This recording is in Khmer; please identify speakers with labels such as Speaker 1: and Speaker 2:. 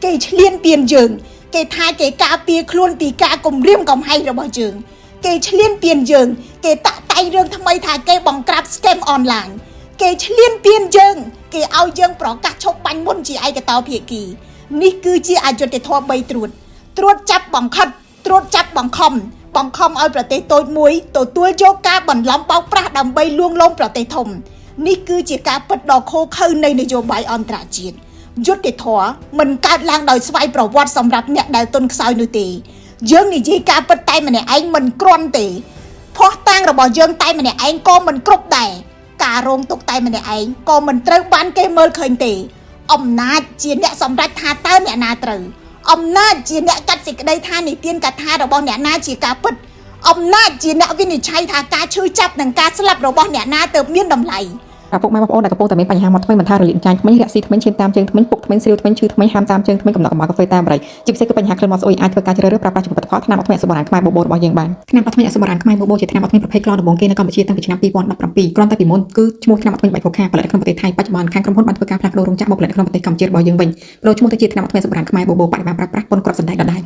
Speaker 1: គេឆ្លៀនពៀនយើងគេថាគេការពារខ្លួនពីការគំរាមកំហែងរបស់យើងគេឆ្លៀនពៀនយើងគេតាក់តែងរឿងថ្មីថាគេបង្ក្រាប scam online គេឆ្លៀនពៀនយើងគេឲ្យយើងប្រកាសឈប់បាញ់មុនជាឯកតោភាគីនេះគឺជាអយុត្តិធម៌3ត្រួតចាប់បង្ខិតត្រួតចាប់បង្ខំឲ្យប្រទេសតូចមួយទទួលយកការបន្លំបោកប្រាស់ដើម្បីលួងលោមប្រទេសធំនេះគឺជាការពិតដ៏ឃោរឃៅនៃនយោបាយអន្តរជាតិយុត្តិធម៌មិនកើតឡើងដោយស្វ័យប្រវត្តិសម្រាប់អ្នកដែលទុនខ្សោយនោះទេយើងនិយាយការពិតតែម្នាក់ឯងមិនគ្រាន់ទេភ័ស្តុតាងរបស់យើងតែម្នាក់ឯងក៏មិនគ្រប់ដែរការរងទុកតែម្នាក់ឯងក៏មិនត្រូវបានគេមើលឃើញទេអំណាចជាអ្នកសម្រេចថាតើអ្នកណាត្រូវអំណាចជាអ្នកកាត់សេចក្តីថានិទានកថារបស់អ្នកណាជាការពិតអំណាចជាអ្នកវិនិច្ឆ័យថាការឈឺចាប់និងការស្លាប់របស់អ្នកណាទើបមានតម្លៃ
Speaker 2: ពុកម៉ែបងប្អូនដែលកំពុងតែមានបញ្ហាមកថ្មីមិនថារលាកចាញ់ថ្មីរាក់ស៊ីថ្មីឈាមតាមជើងថ្មីពុកថ្មីស្រាវថ្មីឈឺថ្មីហាមតាមជើងថ្មីកំណត់កម្មកកាហ្វេតាមបរិយជាពិសេសគឺបញ្ហាក្លិនមកស្អុយអាចធ្វើការជ្រើសរើសប្រើប្រាស់ជាផលិតផលថ្នាំអត់ថ្មីអសបរានខ្មែរបូបូរបស់យើងបានថ្នាំអត់ថ្មីអសបរានខ្មែរបូបូជាថ្នាំអត់ថ្មីប្រភេទក្លងដំបូងគេនៅកម្ពុជាតាំងពីឆ្នាំ2017គ្រាន់តែពីមុនគឺឈ្មោះថ្នាំអត់ថ្មីបែបខូខាផលិតក្នុងប្រទេសថៃបច្ចុប្បន្នខាងក្រុមហ៊ុនបានធ្វើការផ្លាស់ប្ដូររោងចក្រមកផលិតក្នុងប្រទេសកម្ពុជារបស់យើងវិញប្រូឈ្មោះទៅជាថ្នាំអត់ថ្មីអសបរានខ្មែរបូបូបច្ចុប្បន្នប្រើប្រាស់ប៉ុនគ្រាប់សណ្ដែកដដែល